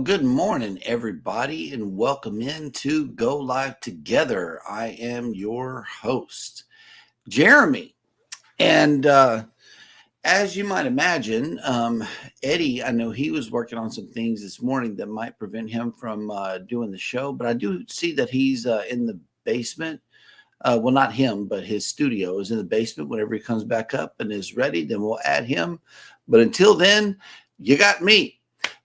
good morning, everybody, and welcome into Go Live Together. I am your host, Jeremy. And as you might imagine, Eddie, I know he was working on some things this morning that might prevent him from doing the show, but I do see that he's in the basement. Well, not him, but his studio is in the basement. Whenever he comes back up and is ready, then we'll add him. But until then, you got me.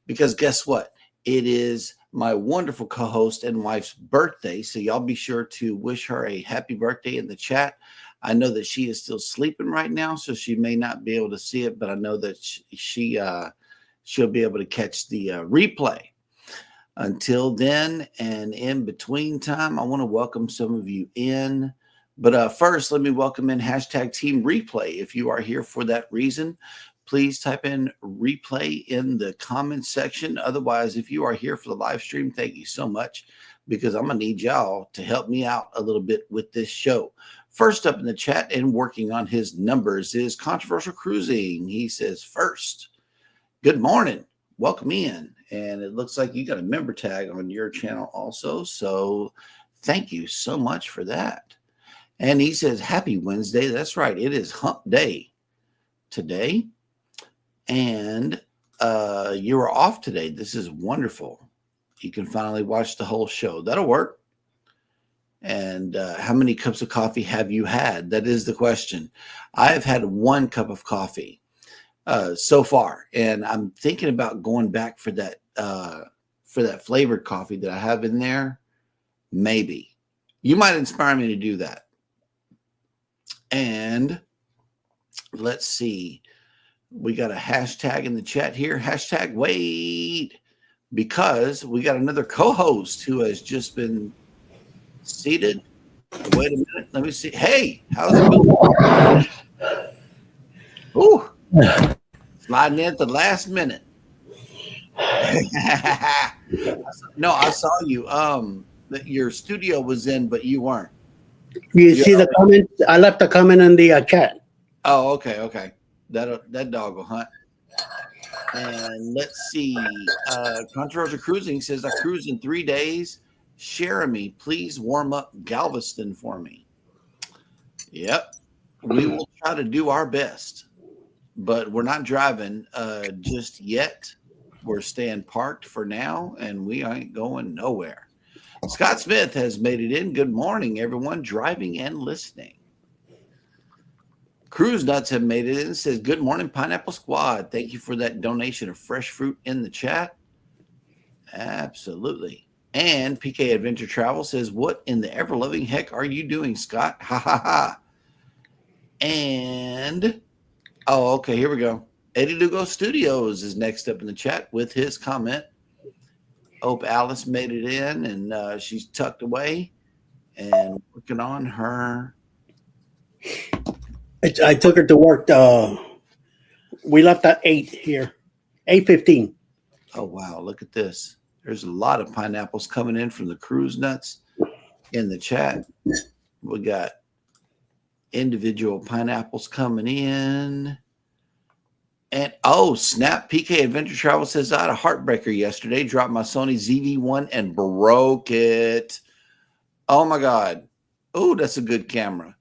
Because guess what? It is my wonderful co-host and wife's birthday. So y'all be sure to wish her a happy birthday in the chat. I know that she is still sleeping right now, so she may not be able to see it, but I know that she'll be able to catch the replay. Until then and in between time, I want to welcome some of you in. But first, let me welcome in hashtag Team Replay. If you are here for that reason, please type in replay in the comments section. Otherwise, if you are here for the live stream, thank you so much, because I'm going to need y'all to help me out a little bit with this show. First up in the chat and working on his numbers is Controversial Cruising. He says, first, good morning. Welcome in. And it looks like you got a member tag on your channel also. So thank you so much for that. And he says, happy Wednesday. That's right. It is hump day today. And you are off today. This is wonderful. You can finally watch the whole show. That'll work. And how many cups of coffee have you had? That is the question. I've had 1 cup of coffee so far, and I'm thinking about going back for that flavored coffee that I have in there. Maybe you might inspire me to do that. And let's see. We got a hashtag in the chat here. Hashtag wait, because we got another co-host who has just been seated. Wait a minute. Let me see. Hey, how's it going? Ooh, sliding in at the last minute. No, I saw you. Your studio was in, but you weren't. You see the comment? I left a comment in the chat. Oh, okay. That dog will hunt. And let's see. Controversial Cruising says, I cruise in 3 days. Jeremy, please warm up Galveston for me. Yep. We will try to do our best. But we're not driving just yet. We're staying parked for now, and we ain't going nowhere. Scott Smith has made it in. Good morning, everyone, driving and listening. Cruise Nuts have made it in. Says, good morning, Pineapple Squad. Thank you for that donation of fresh fruit in the chat. Absolutely. And PK Adventure Travel says, what in the ever-loving heck are you doing, Scott? Ha, ha, ha. And, oh, okay, here we go. Eddie Lugo Studios is next up in the chat with his comment. Hope Alice made it in, and she's tucked away and working on her. I took her to work. We left at 8 here, 8:15. Oh, wow. Look at this. There's a lot of pineapples coming in from the Cruise Nuts in the chat. We got individual pineapples coming in. And, oh, snap. PK Adventure Travel says, I had a heartbreaker yesterday. Dropped my Sony ZV-1 and broke it. Oh, my God. Oh, that's a good camera.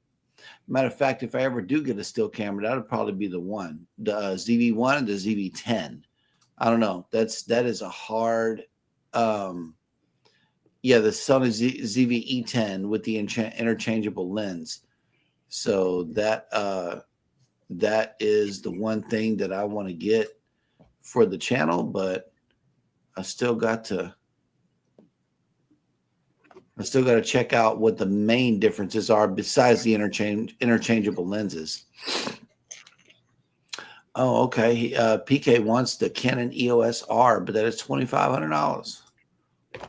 Matter of fact, if I ever do get a still camera, that would probably be the one. The ZV-1 and the ZV-10. I don't know. That is a hard... the Sony ZV-E10 with the interchangeable lens. So that is the one thing that I want to get for the channel, but I still got to check out what the main differences are besides the interchangeable lenses. Oh, okay. PK wants the Canon EOS R, but that is $2,500.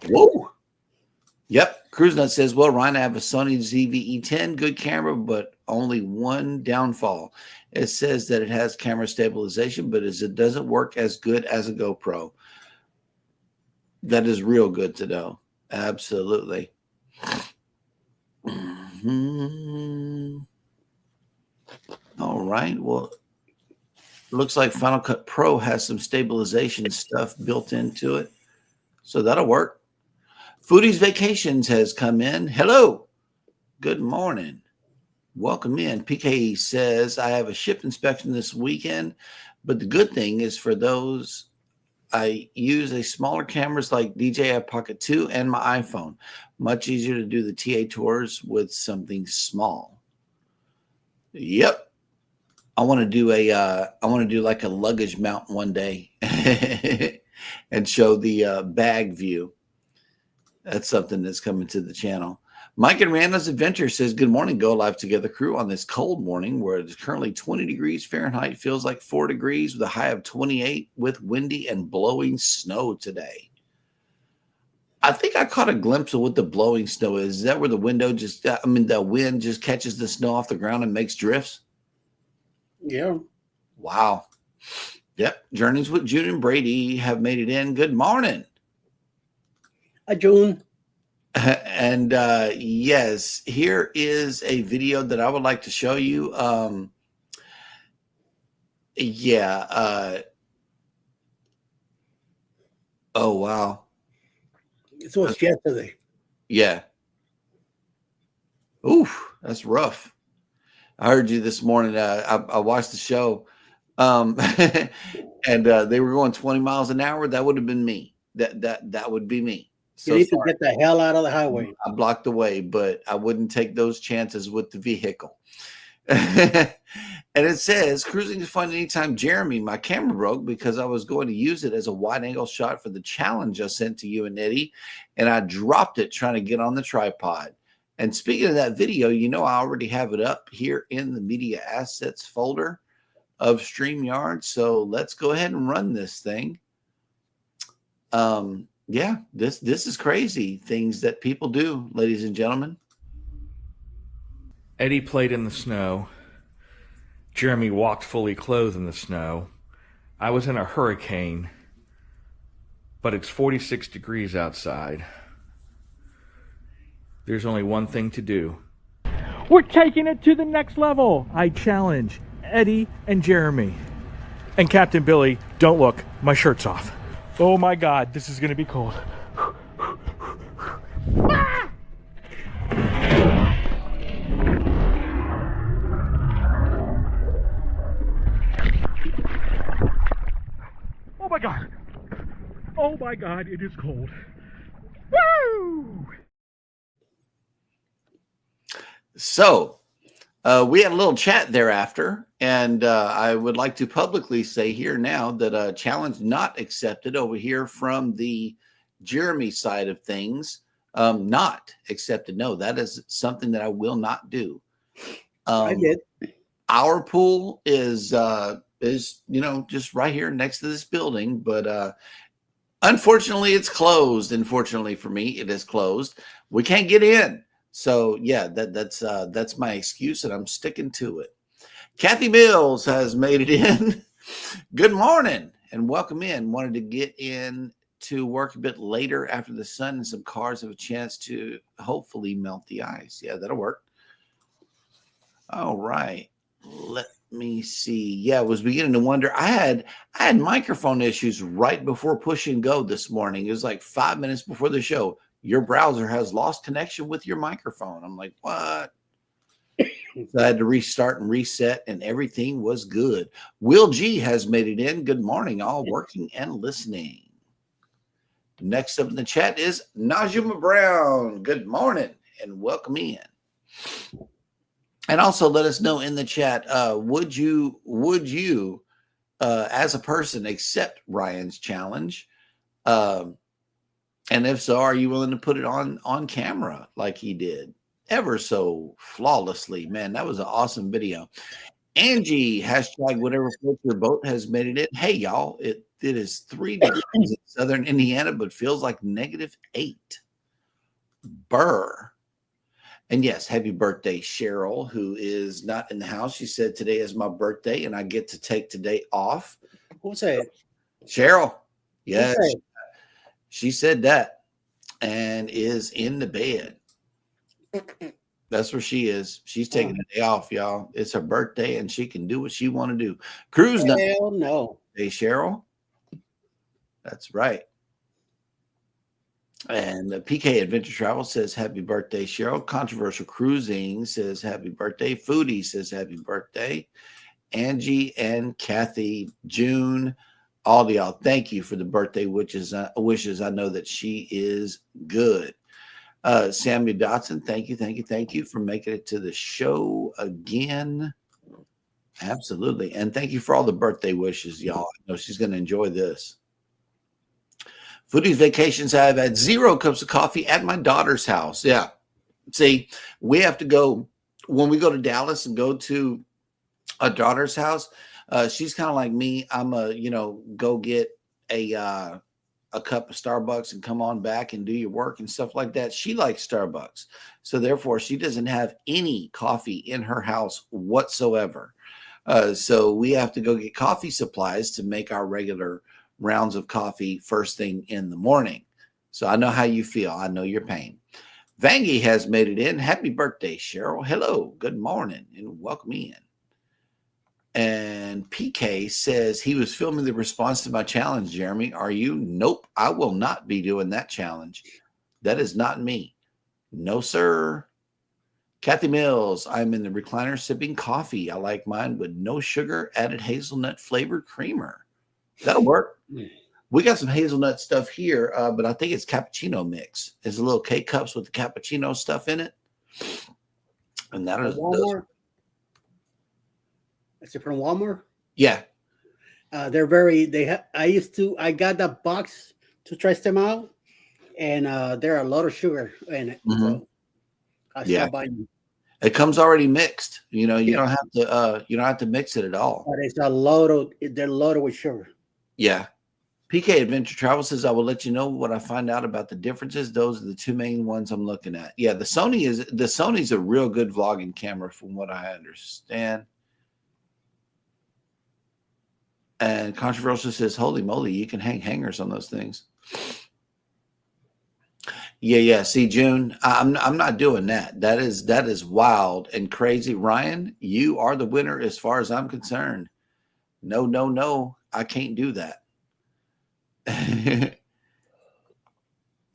Whoa. Yep. CruiseNut says, well, Ryan, I have a Sony ZV-E10, good camera, but only one downfall. It says that it has camera stabilization, but it doesn't work as good as a GoPro. That is real good to know. Absolutely. Mm-hmm. All right. Well, looks like Final Cut Pro has some stabilization stuff built into it. So that'll work. Foodie's Vacations has come in. Hello. Good morning. Welcome in. PK says, I have a ship inspection this weekend, but the good thing is for those, I use a smaller cameras like DJI Pocket 2 and my iPhone. Much easier to do the TA tours with something small. Yep. I want to do like a luggage mount one day and show the bag view. That's something that's coming to the channel. Mike and Randall's Adventure says, good morning, Go Live Together crew on this cold morning where it is currently 20 degrees Fahrenheit, feels like 4 degrees with a high of 28 with windy and blowing snow today. I think I caught a glimpse of what the blowing snow is. Is that where the the wind just catches the snow off the ground and makes drifts? Yeah. Wow. Yep. Journeys with June and Brady have made it in. Good morning. Hi, June. And yes, here is a video that I would like to show you. Oh, wow. It was yesterday. Yeah. Oof, that's rough. I heard you this morning. I watched the show, and they were going 20 miles an hour. That would have been me. That would be me. So you need sorry. to get the hell out of the highway. I blocked the way, but I wouldn't take those chances with the vehicle. And it says, cruising is fun anytime. Jeremy, my camera broke because I was going to use it as a wide angle shot for the challenge I sent to you and Eddie, and I dropped it trying to get on the tripod. And speaking of that video, I already have it up here in the media assets folder of StreamYard. So let's go ahead and run this thing. Yeah, this is crazy. Things that people do, ladies and gentlemen. Eddie played in the snow. Jeremy walked fully clothed in the snow. I was in a hurricane, but it's 46 degrees outside. There's only one thing to do. We're taking it to the next level. I challenge Eddie and Jeremy. And Captain Billy, don't look, my shirt's off. Oh my God, this is gonna be cold. Oh my God. Oh my God, it is cold. Woo! So we had a little chat thereafter, and I would like to publicly say here now that a challenge not accepted over here from the Jeremy side of things. Not accepted. No, that is something that I will not do. I did. Our pool is just right here next to this building, but unfortunately it's closed. Unfortunately for me, it is closed. We can't get in. So yeah, that's my excuse, and I'm sticking to it. Kathy Mills has made it in. Good morning and welcome in. Wanted to get in to work a bit later after the sun and some cars have a chance to hopefully melt the ice. Yeah, that'll work. All right. Let me see. Yeah, I was beginning to wonder. I had microphone issues right before push and go this morning. It was like 5 minutes before the show. Your browser has lost connection with your microphone. I'm like, what? So I had to restart and reset, and everything was good. Will G has made it in. Good morning, all working and listening. Next up in the chat is Najuma Brown. Good morning and welcome in. And also let us know in the chat, would you as a person accept Ryan's challenge? And if so, are you willing to put it on camera like he did ever so flawlessly? Man, that was an awesome video. Angie, hashtag whatever floats your boat, has made it in. Hey, y'all, it is 3 degrees in southern Indiana, but feels like -8. Burr. And yes, happy birthday, Cheryl, who is not in the house. She said today is my birthday and I get to take today off. Who's that? Cheryl. Yes. Who's that? She said that and is in the bed. That's where she is. She's taking the day off, y'all. It's her birthday and she can do what she want to do. Cruise night. Hell no. Hey, Cheryl. That's right. And PK Adventure Travel says, happy birthday, Cheryl. Controversial Cruising says, happy birthday. Foodie says, happy birthday. Angie and Kathy, June, all of y'all, thank you for the birthday wishes. I know that she is good. Samuel Dotson, thank you for making it to the show again. Absolutely. And thank you for all the birthday wishes, y'all. I know she's going to enjoy this. Foodie's vacations, I've had 0 cups of coffee at my daughter's house. Yeah. See, we have to go, when we go to Dallas and go to a daughter's house, she's kind of like me. I'm go get a cup of Starbucks and come on back and do your work and stuff like that. She likes Starbucks. So therefore she doesn't have any coffee in her house whatsoever. So we have to go get coffee supplies to make our regular rounds of coffee first thing in the morning. So I know how you feel. I know your pain. Vangie has made it in. Happy birthday, Cheryl. Hello, good morning, and welcome in. And PK says he was filming the response to my challenge, Jeremy. Are you? Nope, I will not be doing that challenge. That is not me. No, sir. Kathy Mills, I'm in the recliner sipping coffee. I like mine with no sugar, added hazelnut flavored creamer. That'll work. We got some hazelnut stuff here, but I think it's cappuccino mix. There's a little K cups with the cappuccino stuff in it. And that is Walmart. Is it from Walmart? Yeah. They're very, I got that box to try them out, and there are a lot of sugar in it. Mm-hmm. So I stopped buying. It comes already mixed. You don't have to mix it at all. But they're loaded with sugar. Yeah. PK Adventure Travel says, I will let you know what I find out about the differences. Those are the 2 main ones I'm looking at. Yeah, the Sony's a real good vlogging camera from what I understand. And Controversial says, holy moly, you can hang hangers on those things. Yeah. See, June, I'm not doing that. That is wild and crazy. Ryan, you are the winner as far as I'm concerned. No. I can't do that.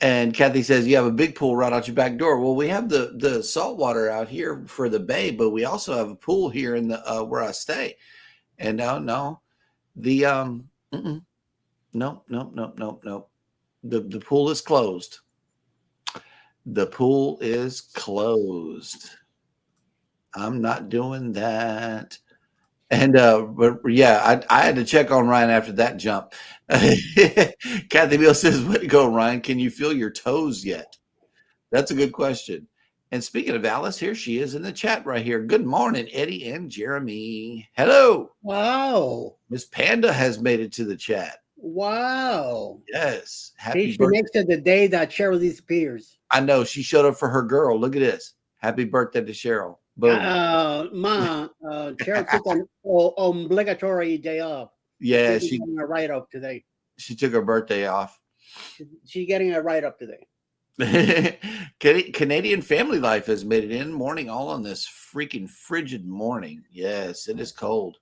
And Kathy says, you have a big pool right out your back door. Well, we have the salt water out here for the bay, but we also have a pool here in the where I stay. And no. The no. The pool is closed. The pool is closed. I'm not doing that. And but yeah, I had to check on Ryan after that jump. Kathy Bill says, way to go, Ryan. Can you feel your toes yet? That's a good question. And speaking of Alice, here she is in the chat right here. Good morning, Eddie and Jeremy. Hello. Wow. Miss Panda has made it to the chat. Wow. Yes. Happy She birthday. makes it the day that Cheryl disappears. I know. She showed up for her girl. Look at this. Happy birthday to Cheryl. Boom. Cheryl took an obligatory day off. Yeah, She's getting a write-up today. She took her birthday off. She's getting a write-up today. Canadian Family Life has made it in. Morning all on this freaking frigid morning. Yes, it is cold.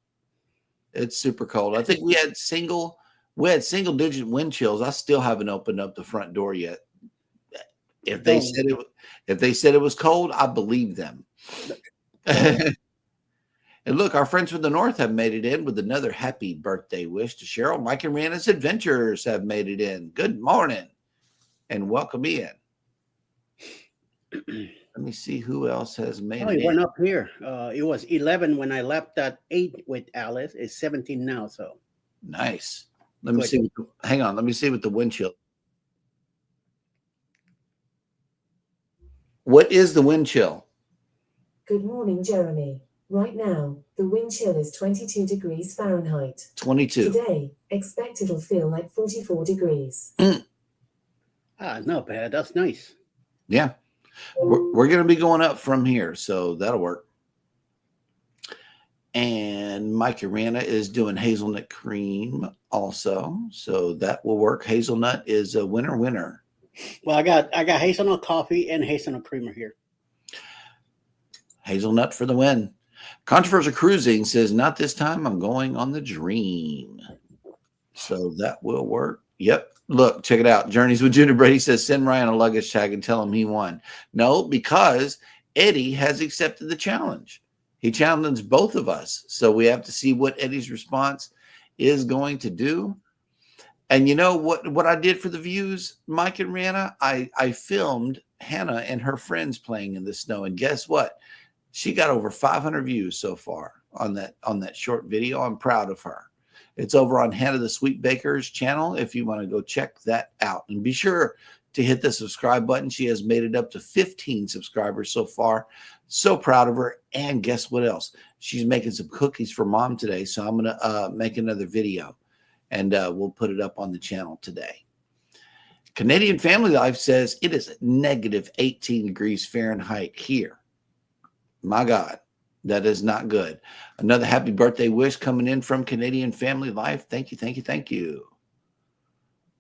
It's super cold. I think we had single digit wind chills. I still haven't opened up the front door yet. If they said it was cold, I believe them. And look, our friends from the north have made it in with another happy birthday wish to Cheryl. Mike and Rihanna's Adventures have made it in. Good morning and welcome in. Let me see who else has made it in. It went up here. It was 11 when I left at 8 with Alice. It's 17 now. So nice. Let me see. Hang on. Let me see what the wind chill. What is the wind chill? Good morning, Jeremy. Right now, the wind chill is 22 degrees Fahrenheit. 22. Today, expect it'll feel like 44 degrees. Not bad. That's nice. Yeah. We're going to be going up from here, so that'll work. And Mike Urana is doing hazelnut cream also, so that will work. Hazelnut is a winner. Well, I got hazelnut coffee and hazelnut creamer here. Hazelnut for the win. Controversial Cruising says, not this time. I'm going on the Dream. So that will work. Yep. Look, check it out. Journeys with Junior Brady says, send Ryan a luggage tag and tell him he won. No, because Eddie has accepted the challenge. He challenged both of us. So we have to see what Eddie's response is going to do. And you know what I did for the views, Mike and Rihanna? I filmed Hannah and her friends playing in the snow. And guess what? She got over 500 views so far on that short video. I'm proud of her. It's over on Hannah the Sweet Baker's channel if you want to go check that out. And be sure to hit the subscribe button. She has made it up to 15 subscribers so far. So proud of her. And guess what else? She's making some cookies for Mom today. So I'm going to make another video. And we'll put it up on the channel today. Canadian Family Life says it is negative 18 degrees Fahrenheit here. My God, that is not good. Another happy birthday wish coming in from Canadian Family Life. Thank you, thank you, thank you.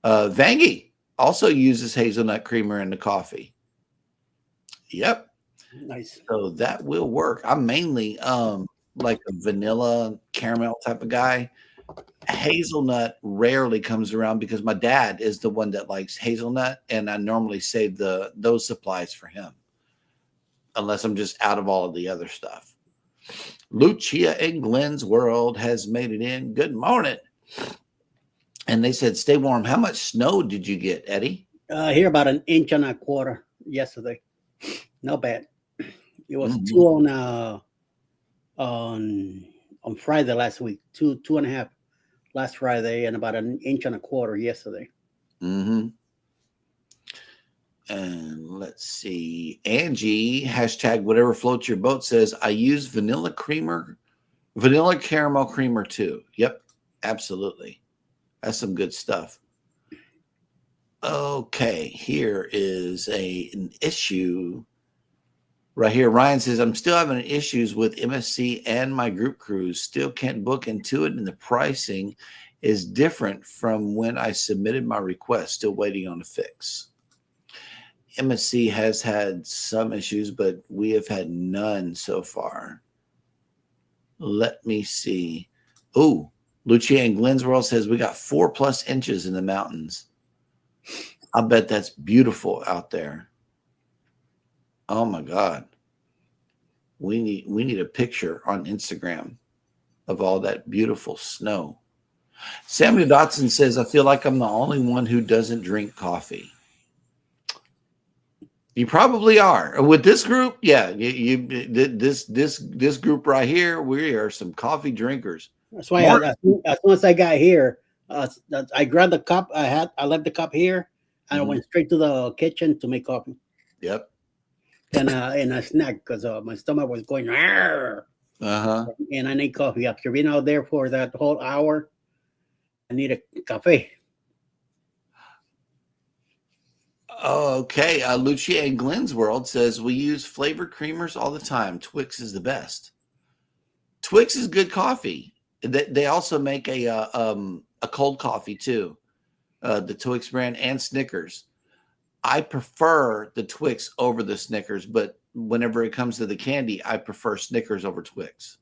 Vangie also uses hazelnut creamer in the coffee. Yep. Nice. So that will work. I'm mainly like a vanilla caramel type of guy. Hazelnut rarely comes around because my dad is the one that likes hazelnut, and I normally save those supplies for him unless I'm just out of all of the other stuff. Lucia in Glenn's World has made it in. Good morning. And they said, stay warm. How much snow did you get, Eddie? Here about 1.25 inches yesterday. Not bad. It was 2 on Friday last week, 2.5 last Friday, and about 1.25 inches yesterday. Mm-hmm. And let's see. Angie, hashtag whatever floats your boat, says, I use vanilla caramel creamer too. Yep, absolutely. That's some good stuff. Okay, here is an issue right here. Ryan says, I'm still having issues with MSC and my group cruise. Still can't book into it, and the pricing is different from when I submitted my request. Still waiting on a fix. MSC has had some issues, but we have had none so far. Let me see. Oh, Lucia in Glensworld says we got 4+ inches in the mountains. I bet that's beautiful out there. Oh my God. We need a picture on Instagram of all that beautiful snow. Samuel Dotson says, I feel like I'm the only one who doesn't drink coffee. You probably are. With this group, yeah. This group right here, we are some coffee drinkers. That's why as soon as I got here, I grabbed the cup. I left the cup here, and I went straight to the kitchen to make coffee. Yep. And a snack because my stomach was going. Uh-huh. And I need coffee. After being out there for that whole hour, I need a cafe. Okay. Lucia in Glenn's World says we use flavored creamers all the time. Twix is the best. Twix is good coffee. They also make a cold coffee too. The Twix brand and Snickers. I prefer the Twix over the Snickers, but whenever it comes to the candy, I prefer Snickers over Twix.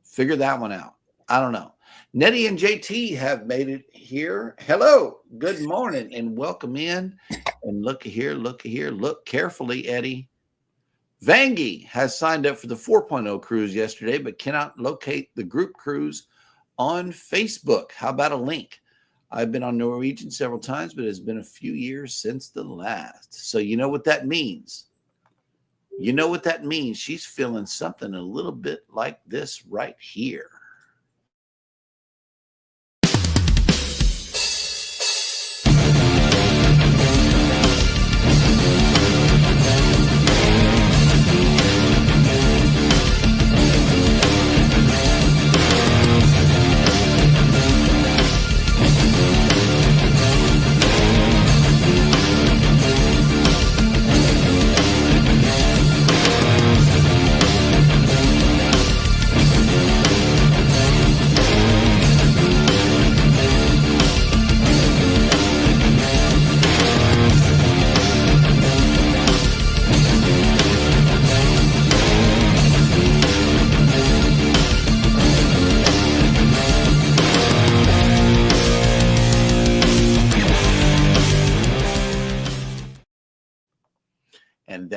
Figure that one out. I don't know. Nettie and JT have made it here. Hello. Good morning and welcome in. And look here. Look carefully, Eddie. Vangie has signed up for the 4.0 cruise yesterday, but cannot locate the group cruise on Facebook. How about a link? I've been on Norwegian several times, but it's been a few years since the last. So you know what that means. You know what that means. She's feeling something a little bit like this right here.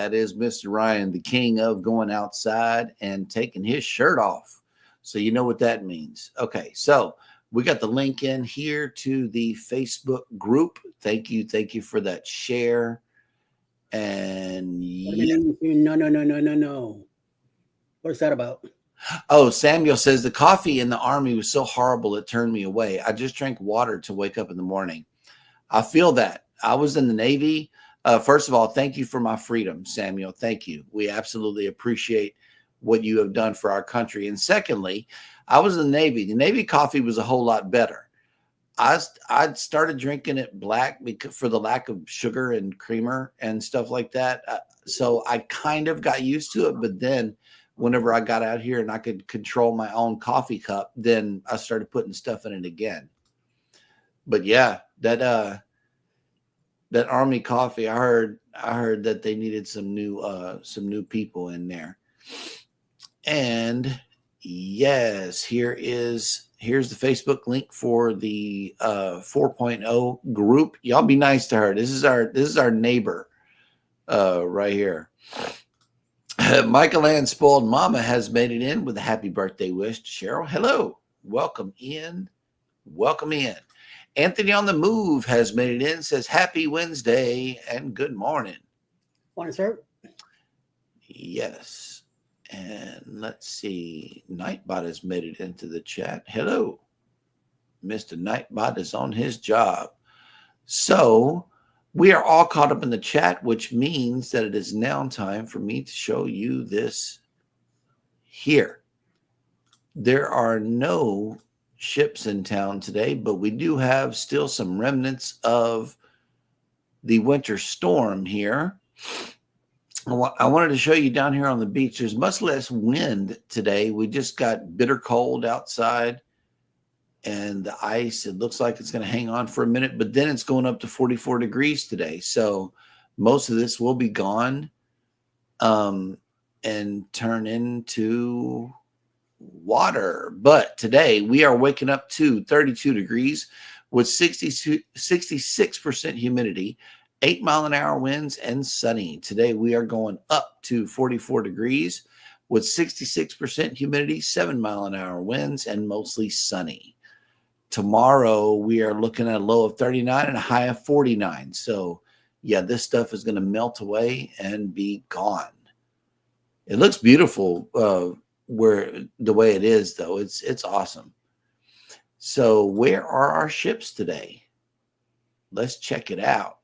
that is Mr. Ryan, the king of going outside and taking his shirt off. So you know what that means. Okay, so we got the link in here to the Facebook group. Thank you for that share. And no. What's that about? Oh, Samuel says the coffee in the Army was so horrible it turned me away. I just drank water to wake up in the morning. I feel that. I was in the Navy. First of all, thank you for my freedom, Samuel. Thank you. We absolutely appreciate what you have done for our country. And secondly, I was in the Navy. The Navy coffee was a whole lot better. I started drinking it black because for the lack of sugar and creamer and stuff like that. So I kind of got used to it. But then whenever I got out here and I could control my own coffee cup, then I started putting stuff in it again. But yeah, that Army coffee, I heard that they needed some new people in there. And yes, here's the Facebook link for the 4.0 group. Y'all be nice to her. This is our neighbor right here. Michael Ann Spoiled Mama has made it in with a happy birthday wish to Cheryl. Hello, welcome in. Anthony on the Move has made it in, says happy Wednesday and good morning. Morning, sir. Yes. And let's see. Nightbot has made it into the chat. Hello. Mr. Nightbot is on his job. So we are all caught up in the chat, which means that it is now time for me to show you this here. There are no ships in town today, but we do have still some remnants of the winter storm here. I wanted to show you down here on the beach. There's much less wind today. We just got bitter cold outside, and the ice, it looks like it's going to hang on for a minute, but then it's going up to 44 degrees today. So most of this will be gone and turn into water. But today we are waking up to 32 degrees with 66% humidity, 8-mile-an-hour winds, and sunny. Today we are going up to 44 degrees with 66% humidity, 7-mile-an-hour winds, and mostly sunny. Tomorrow we are looking at a low of 39 and a high of 49. So yeah, this stuff is going to melt away and be gone. It looks beautiful where the way it is, though. It's awesome. So where are our ships today? Let's check it out.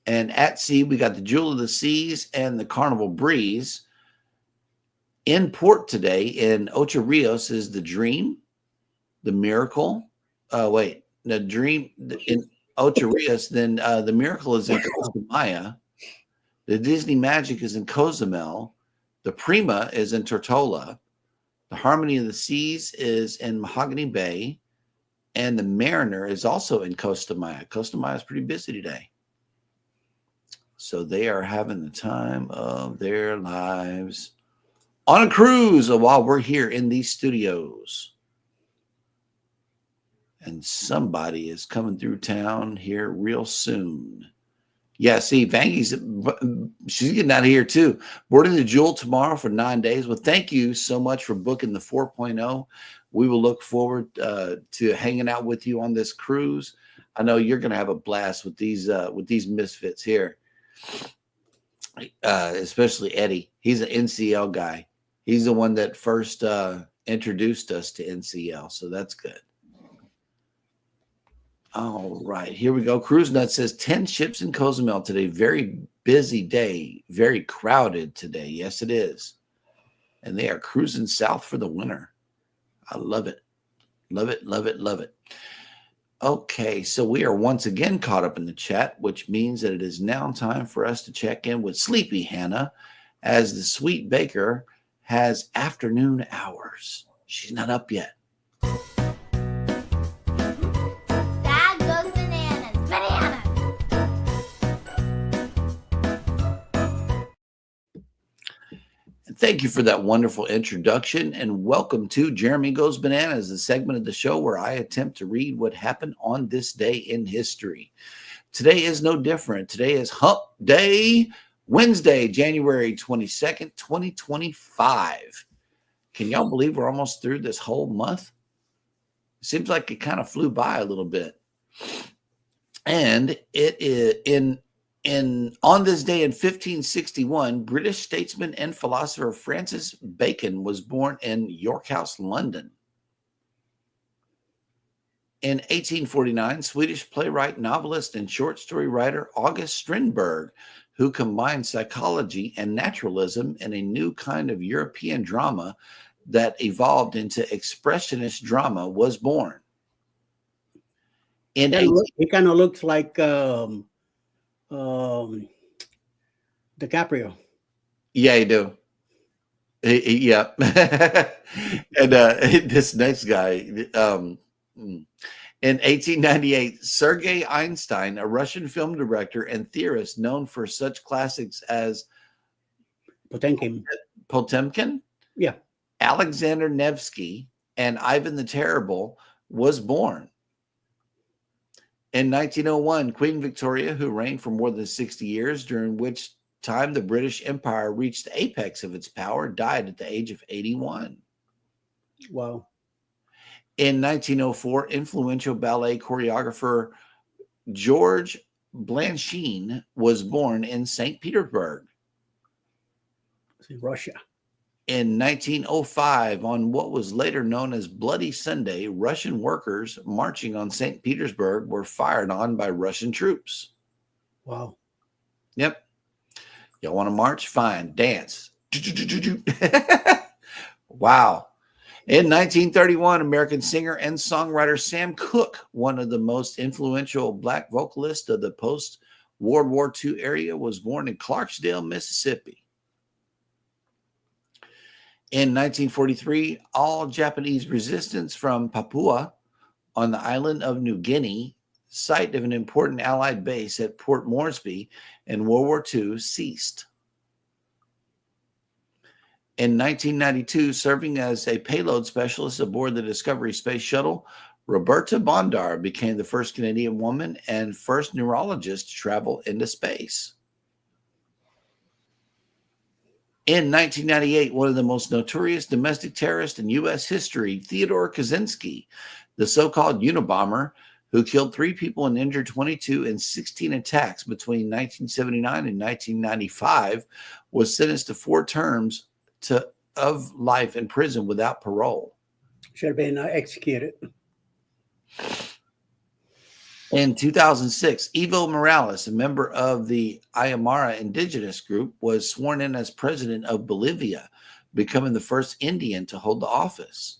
And at sea, we got the Jewel of the Seas and the Carnival Breeze. In port today in Ocho Rios is the Dream, the Miracle. The Dream in Ocho Rios. Then the Miracle is in Costa Maya. The Disney Magic is in Cozumel. The Prima is in Tortola. The Harmony of the Seas is in Mahogany Bay. And the Mariner is also in Costa Maya. Costa Maya is pretty busy today. So they are having the time of their lives on a cruise while we're here in these studios. And somebody is coming through town here real soon. Yeah, see, Vangy's, she's getting out of here too. Boarding the Jewel tomorrow for 9 days. Well, thank you so much for booking the 4.0. We will look forward to hanging out with you on this cruise. I know you're going to have a blast with these misfits here, especially Eddie. He's an NCL guy. He's the one that first introduced us to NCL, so that's good. All right, here we go. Cruise Nut says 10 ships in Cozumel today. Very busy day, very crowded today. Yes, it is. And they are cruising south for the winter. I love it. Love it, love it, love it. Okay, so we are once again caught up in the chat, which means that it is now time for us to check in with Sleepy Hannah as the sweet baker has afternoon hours. She's not up yet. Thank you for that wonderful introduction, and welcome to Jeremy Goes Bananas, the segment of the show where I attempt to read what happened on this day in history. Today is no different. Today is Hump Day Wednesday, January 22nd, 2025. Can y'all believe we're almost through this whole month? It seems like it kind of flew by a little bit. And it is on this day in 1561, British statesman and philosopher Francis Bacon was born in York House, London. In 1849, Swedish playwright, novelist, and short story writer August Strindberg, who combined psychology and naturalism in a new kind of European drama that evolved into expressionist drama, was born. In It kind of looks like DiCaprio. Yeah, you do. Yeah. And this next guy, in 1898, Sergei Einstein, a Russian film director and theorist known for such classics as Potemkin, yeah, Alexander Nevsky, and Ivan the Terrible, was born. In 1901, Queen Victoria, who reigned for more than 60 years, during which time the British Empire reached the apex of its power, died at the age of 81. Wow. In 1904, influential ballet choreographer George Blanchine was born in St. Petersburg. In Russia. In 1905, on what was later known as Bloody Sunday, Russian workers marching on St. Petersburg were fired on by Russian troops. Wow. Yep. Y'all want to march? Fine. Dance. Wow. In 1931, American singer and songwriter Sam Cooke, one of the most influential Black vocalists of the post-World War II area, was born in Clarksdale, Mississippi. In 1943, all Japanese resistance from Papua on the island of New Guinea, site of an important Allied base at Port Moresby in World War II, ceased. In 1992, serving as a payload specialist aboard the Discovery Space Shuttle, Roberta Bondar became the first Canadian woman and first neurologist to travel into space. In 1998, one of the most notorious domestic terrorists in U.S. history, Theodore Kaczynski, the so-called Unabomber, who killed 3 people and injured 22 in 16 attacks between 1979 and 1995, was sentenced to 4 terms of life in prison without parole. Should have been executed. In 2006, Evo Morales, a member of the Aymara indigenous group, was sworn in as president of Bolivia, becoming the first Indian to hold the office.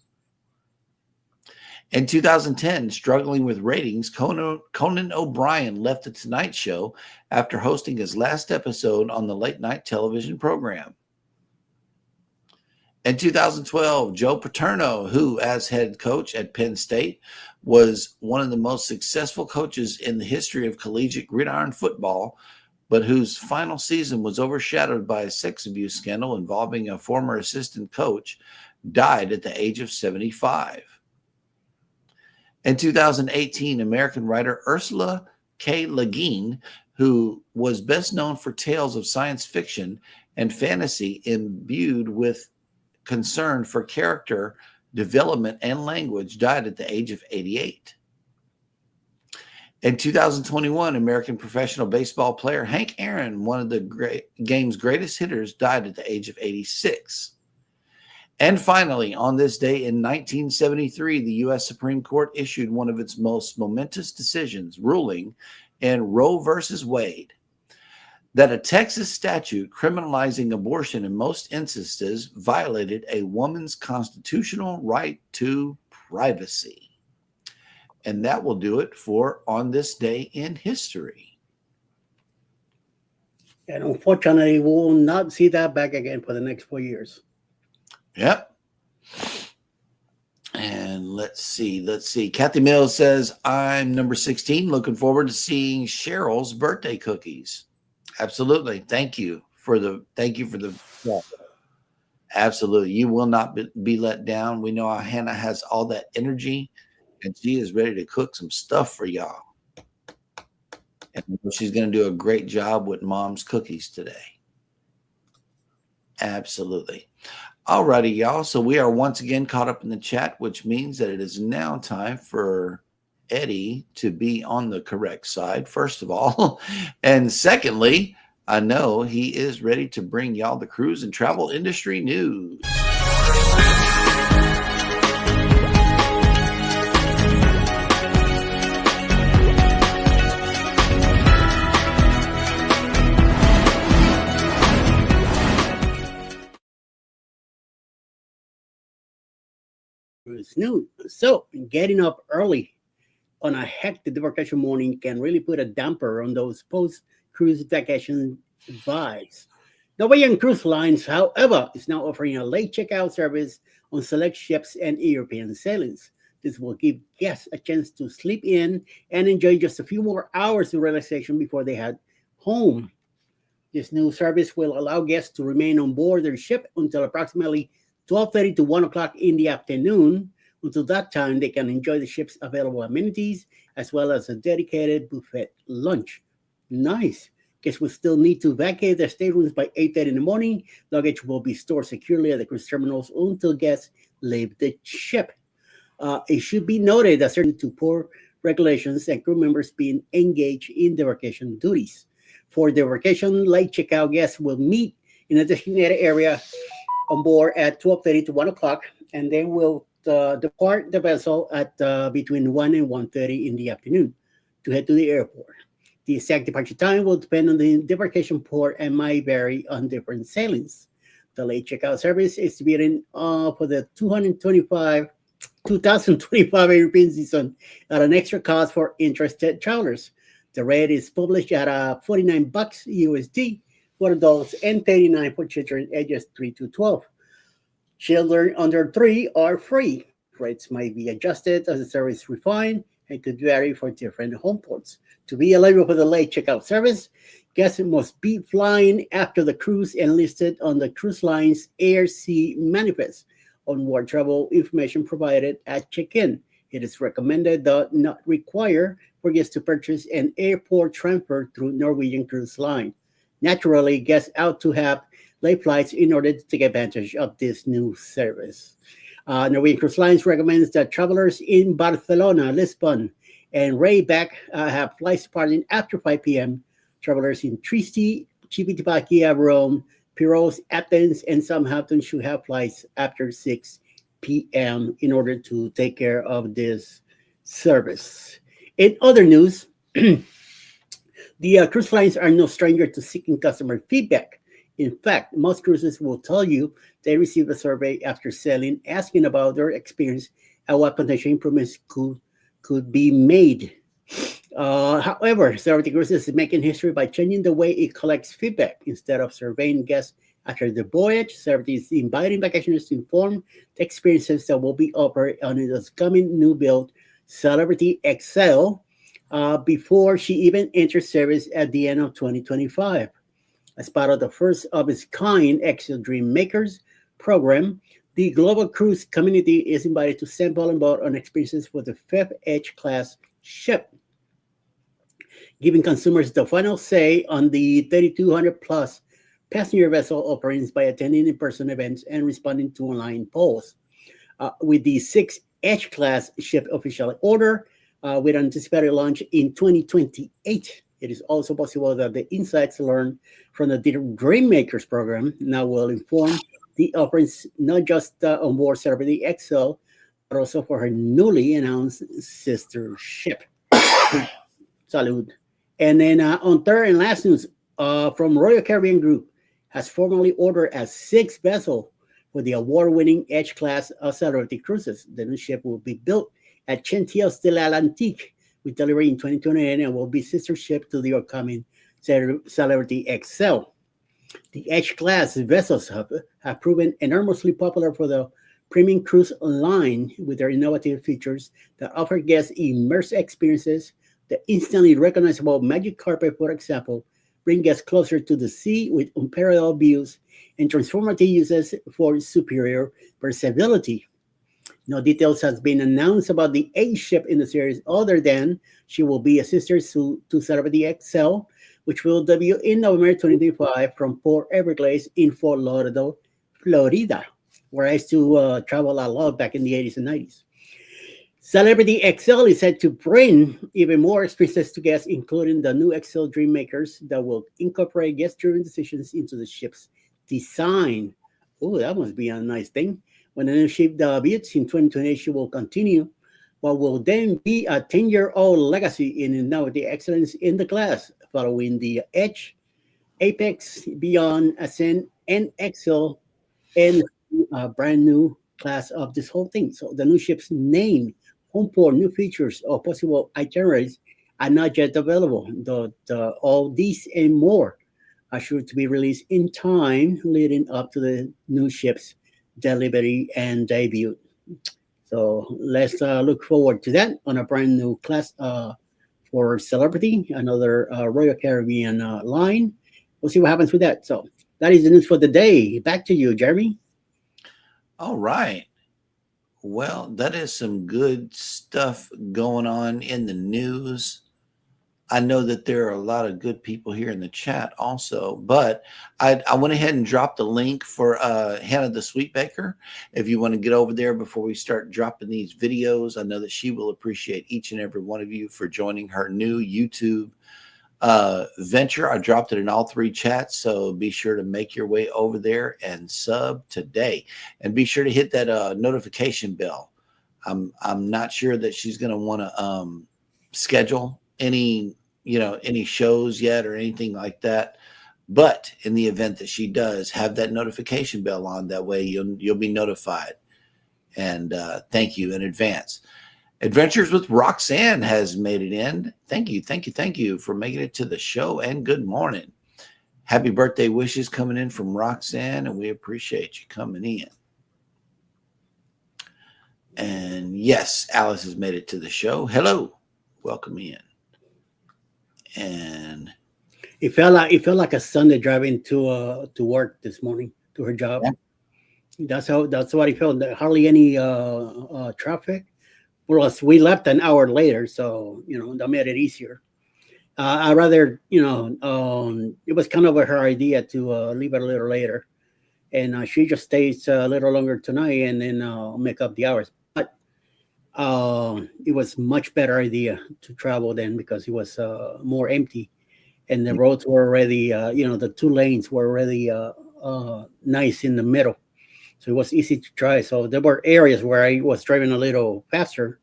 In 2010, struggling with ratings, Conan O'Brien left The Tonight Show after hosting his last episode on the late-night television program. In 2012, Joe Paterno, who, as head coach at Penn State, was one of the most successful coaches in the history of collegiate gridiron football, but whose final season was overshadowed by a sex abuse scandal involving a former assistant coach, died at the age of 75. In 2018, American writer Ursula K. Le Guin, who was best known for tales of science fiction and fantasy imbued with concern for character development and language, died at the age of 88. In 2021, American professional baseball player Hank Aaron, one of the game's greatest hitters, died at the age of 86. And finally, on this day in 1973, the U.S. Supreme Court issued one of its most momentous decisions, ruling in Roe versus Wade that a Texas statute criminalizing abortion in most instances violated a woman's constitutional right to privacy. And that will do it for On This Day in History. And unfortunately, we will not see that back again for the next 4 years. Yep. And let's see. Kathy Mills says, I'm number 16. Looking forward to seeing Cheryl's birthday cookies. Absolutely. Thank you for the yeah. Absolutely. You will not be let down. We know Hannah has all that energy and she is ready to cook some stuff for y'all. And she's going to do a great job with Mom's cookies today. Absolutely. All righty, y'all. So we are once again caught up in the chat, which means that it is now time for Eddie to be on the correct side, first of all. And secondly, I know he is ready to bring y'all the cruise and travel industry news. Cruise news. So, getting up early on a hectic vacation morning can really put a damper on those post-cruise vacation vibes. Norwegian Cruise Lines, however, is now offering a late checkout service on select ships and European sailings. This will give guests a chance to sleep in and enjoy just a few more hours of relaxation before they head home. This new service will allow guests to remain on board their ship until approximately 12:30 to 1 o'clock in the afternoon. Until that time, they can enjoy the ship's available amenities as well as a dedicated buffet lunch. Nice. Guests will still need to vacate their staterooms by 8:30 in the morning. Luggage will be stored securely at the cruise terminals until guests leave the ship. It should be noted that certain to poor regulations and crew members being engaged in the vacation duties. For the vacation late checkout, guests will meet in a designated area on board at 12:30 to 1 o'clock, and they will depart the vessel at between 1 and 1:30 in the afternoon to head to the airport. The exact departure time will depend on the debarkation port and might vary on different sailings. The late checkout service is to be in for the 2025 European season at an extra cost for interested travelers. The rate is published at $49 USD for adults and $39 for children ages 3 to 12. Children under 3 are free. Rates might be adjusted as the service is refined and could vary for different home ports. To be eligible for the late checkout service, guests must be flying after the cruise and listed on the cruise line's Air Sea Manifest. Onboard travel information provided at check-in. It is recommended, though not required, for guests to purchase an airport transfer through Norwegian Cruise Line. Naturally, guests ought to have late flights in order to take advantage of this new service. Norwegian Cruise Lines recommends that travelers in Barcelona, Lisbon, and Rayback have flights departing after 5 p.m. Travelers in Trieste, Civitavecchia, Rome, Piros, Athens, and Southampton should have flights after 6 p.m. in order to take care of this service. In other news, the cruise lines are no stranger to seeking customer feedback. In fact, most cruises will tell you they receive a survey after sailing asking about their experience and what potential improvements could be made. However, Celebrity Cruises is making history by changing the way it collects feedback. Instead of surveying guests after the voyage, Celebrity is inviting vacationers to inform the experiences that will be offered on its coming new build, Celebrity XL, before she even enters service at the end of 2025. As part of the first of its kind XL Dream Makers program, the global cruise community is invited to sample and vote on experiences for the 5th Edge class ship, giving consumers the final say on the 3,200 plus passenger vessel offerings by attending in-person events and responding to online polls. With the 6th Edge class ship officially ordered, with anticipated launch in 2028, it is also possible that the insights learned from the Dream Makers program now will inform the offerings not just on board Celebrity XL, but also for her newly announced sister ship. Salud. And then on third and last news, from Royal Caribbean Group has formally ordered a 6th vessel for the award-winning Edge class of Celebrity Cruises. The new ship will be built at Chantiers de l'Atlantique with delivery in 2028 and will be sister ship to the upcoming Celebrity XL. The Edge class vessels have proven enormously popular for the premium cruise line with their innovative features that offer guests immersive experiences. The instantly recognizable magic carpet, for example, bring guests closer to the sea with unparalleled views and transformative uses for superior versatility. No details has been announced about the 8th ship in the series other than she will be a sister to Celebrity XL which will debut in November 2025 from Port Everglades in Fort Lauderdale, Florida, where I used to travel a lot back in the 80s and 90s. Celebrity XL is set to bring even more experiences to guests, including the new XL Dream Makers that will incorporate guest-driven decisions into the ship's design. Oh, that must be a nice thing. When the new ship debuts in 2028, she will continue what will then be a 10-year-old legacy in innovative excellence in the class, following the Edge, Apex, Beyond, Ascent, and XL, and a brand new class of this whole thing. So the new ship's name, home port, new features, or possible itineraries are not yet available. All these and more are sure to be released in time leading up to the new ship's delivery and debut. So let's look forward to that on a brand new class for Celebrity, another Royal Caribbean line. We'll see what happens with that. So that is the news for the day. Back to you, Jeremy. All right. Well, that is some good stuff going on in the news. I know that there are a lot of good people here in the chat also, but I went ahead and dropped the link for Hannah the Sweet Baker. If you want to get over there before we start dropping these videos, I know that she will appreciate each and every one of you for joining her new YouTube venture. I dropped it in all three chats, so be sure to make your way over there and sub today, and be sure to hit that notification bell. I'm not sure that she's going to want to schedule any shows yet or anything like that, but in the event that she does, have that notification bell on. That way you'll be notified. And thank you in advance. Adventures with Roxanne has made it in. Thank you for making it to the show, and good morning. Happy birthday wishes coming in from Roxanne, and we appreciate you coming in. And yes, Alice has made it to the show. Hello, welcome in. And it felt like a Sunday driving to work this morning, to her job. Yeah. That's what it felt. Hardly any traffic. Plus, we left an hour later, so that made it easier. I rather, it was kind of her idea to leave it a little later, and she just stays a little longer tonight, and then make up the hours. But it was much better idea to travel then, because it was more empty, and the roads were already, the two lanes were already nice in the middle. So it was easy to drive. So there were areas where I was driving a little faster,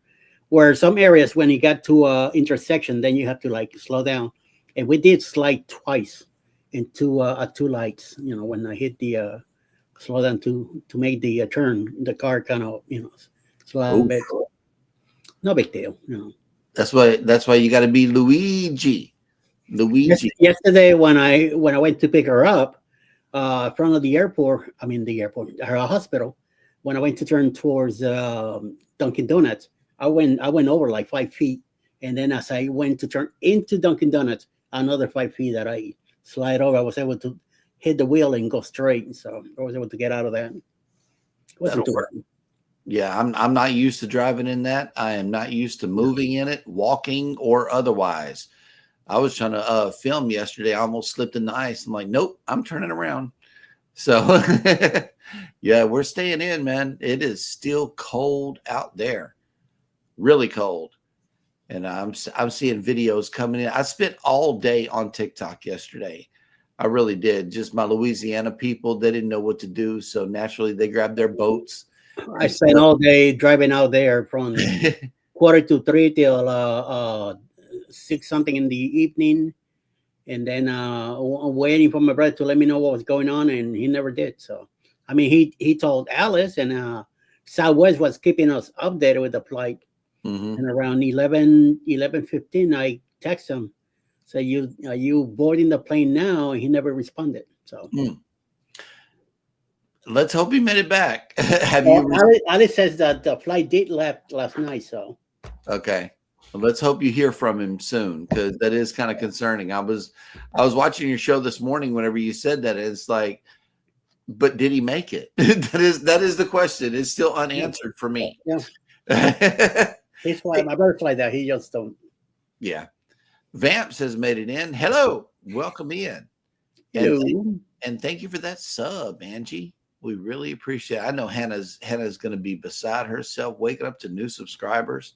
where some areas when you got to intersection, then you have to slow down. And we did slide twice into two lights. When I hit the slow down to make the turn, the car kind of slowed a bit. No big deal. That's why you got to be Luigi. Yesterday when I went to pick her up from the airport, her hospital, when I went to turn towards Dunkin' Donuts, I went over like 5 feet, and then as I went to turn into Dunkin' Donuts, another 5 feet that I slide over, I was able to hit the wheel and go straight, so I was able to get out of that. Wasn't too bad. Yeah, I'm not used to driving in that. I am not used to moving in it, walking or otherwise. I was trying to film yesterday. I almost slipped in the ice. I'm like, nope, I'm turning around. So, yeah, we're staying in, man. It is still cold out there, really cold. And I'm seeing videos coming in. I spent all day on TikTok yesterday. I really did. Just my Louisiana people, they didn't know what to do. So naturally, they grabbed their boats. I spent all day driving out there from 2:45 till 6 something in the evening, and then waiting for my brother to let me know what was going on, and he never did. So he told Alice, and Southwest was keeping us updated with the flight. And around 11:15 I text him, say, are you boarding the plane now? And he never responded. So let's hope he made it back. Alice says that the flight did left last night. So okay. Let's hope you hear from him soon, because that is kind of concerning. I was watching your show this morning whenever you said that. It's like, but did he make it? that is the question. It's still unanswered for me. Yeah. He's flying my brother fly that. He just don't. Yeah. Vamps has made it in. Hello. welcome in. Hello. And thank you for that sub, Angie. We really appreciate it. I know Hannah's going to be beside herself, waking up to new subscribers.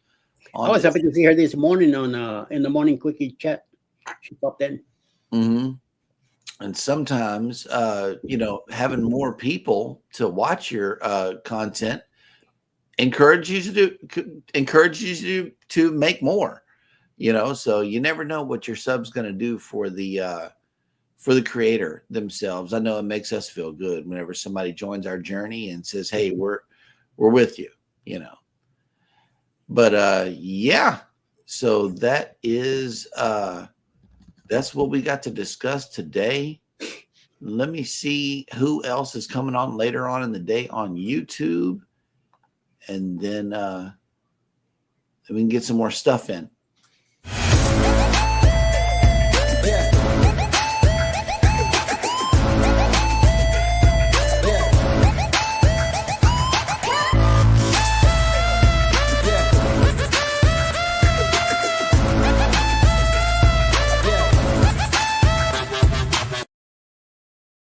I was happy to see her this morning on in the morning quickie chat. She popped in. Mm-hmm. And sometimes, having more people to watch your content encourages you to make more. So you never know what your sub's going to do for the creator themselves. I know it makes us feel good whenever somebody joins our journey and says, "Hey, we're with you." But yeah. So that is that's what we got to discuss today. Let me see who else is coming on later on in the day on YouTube. And then we can get some more stuff in.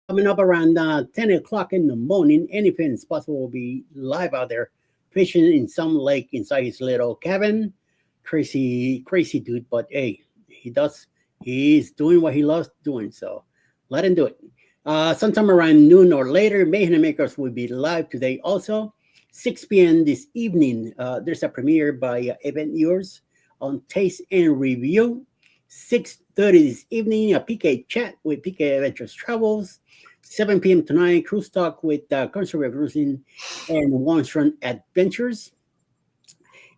Coming up around 10 o'clock in the morning, anything is possible will be live out there fishing in some lake inside his little cabin. Crazy dude, but hey, he's doing what he loves doing, so let him do it. Sometime around noon or later, Mayhem Makers will be live today also. 6 p.m. this evening, there's a premiere by Event Yours on Taste and Review. 6:30 this evening, a PK chat with PK Adventures Travels. 7 p.m. tonight, Cruise Talk with Conservative Cruising and Warmstrand Adventures.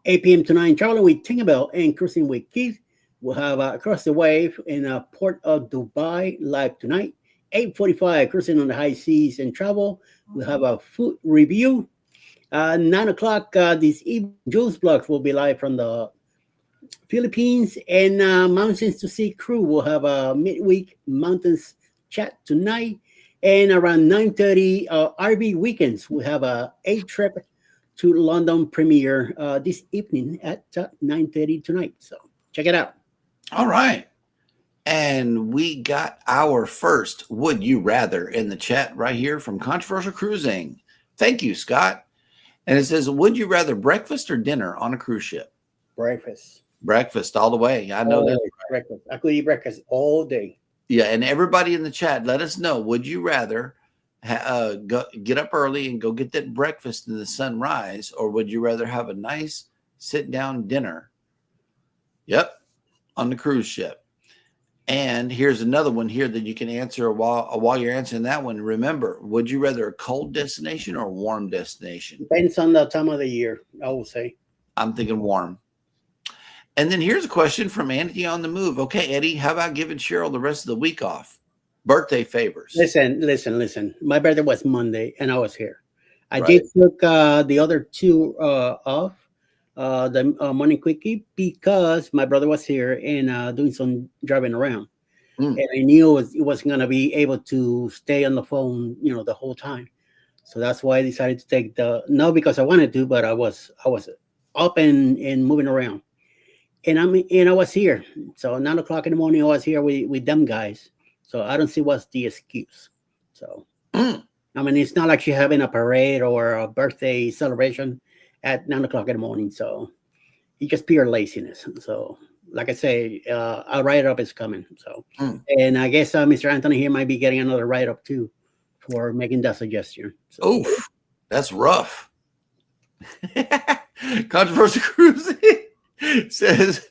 8 p.m. tonight, traveling with Tinkerbell and cruising with Keith. We'll have Across the Wave in Port of Dubai live tonight. 8:45, cruising on the high seas and travel. We'll have a food review. 9 o'clock this evening, Jules Blocks will be live from the Philippines, and Mountains to Sea crew will have a midweek mountains chat tonight. And around 9:30, RV Weekends will have a trip to London premiere this evening at 9:30 tonight. So check it out. All right. And we got our first Would You Rather in the chat right here from Controversial Cruising. Thank you, Scott. And it says, would you rather breakfast or dinner on a cruise ship? Breakfast all the way. I know that. Breakfast. I could eat breakfast all day. Yeah, and everybody in the chat, let us know. Would you rather get up early and go get that breakfast in the sunrise, or would you rather have a nice sit-down dinner? Yep, on the cruise ship. And here's another one here that you can answer while you're answering that one. Remember, would you rather a cold destination or a warm destination? Depends on the time of the year, I will say. I'm thinking warm. And then here's a question from Anthony on the Move. Okay, Eddie, how about giving Cheryl the rest of the week off? Birthday favors. Listen. My birthday was Monday, and I was here. I did took the other two off, the morning quickie, because my brother was here and doing some driving around. And I knew it wasn't going to be able to stay on the phone, the whole time. So that's why I decided to take not because I wanted to, but I was up and moving around. And I was here. So 9 o'clock in the morning, I was here with them guys. So I don't see what's the excuse. So, it's not like you're having a parade or a birthday celebration at 9 o'clock in the morning. So it's just pure laziness. So, like I say, a write-up is coming. So, and I guess Mr. Anthony here might be getting another write-up too for making that suggestion. So. Oof, that's rough. Controversial Cruising says,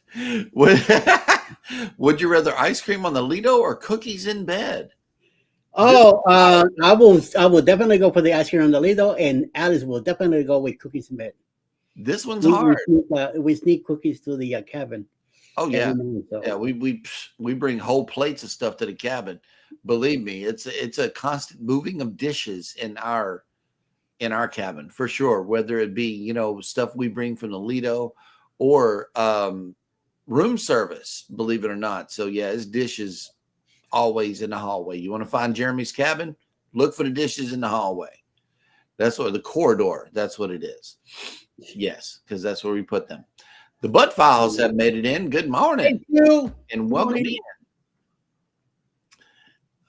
would you rather ice cream on the Lido or cookies in bed? Oh, I will definitely go for the ice cream on the Lido, and Alice will definitely go with cookies in bed. This one's hard. We sneak cookies to the cabin. Oh yeah, yeah. We bring whole plates of stuff to the cabin. Believe me, it's a constant moving of dishes in our cabin for sure. Whether it be stuff we bring from the Lido or room service, believe it or not. So yeah, his dishes always in the hallway. You want to find Jeremy's cabin? Look for the dishes in the hallway. That's what the corridor. That's what it is. Yes, because that's where we put them. The Butt Files have made it in. Good morning. Thank you. And welcome in.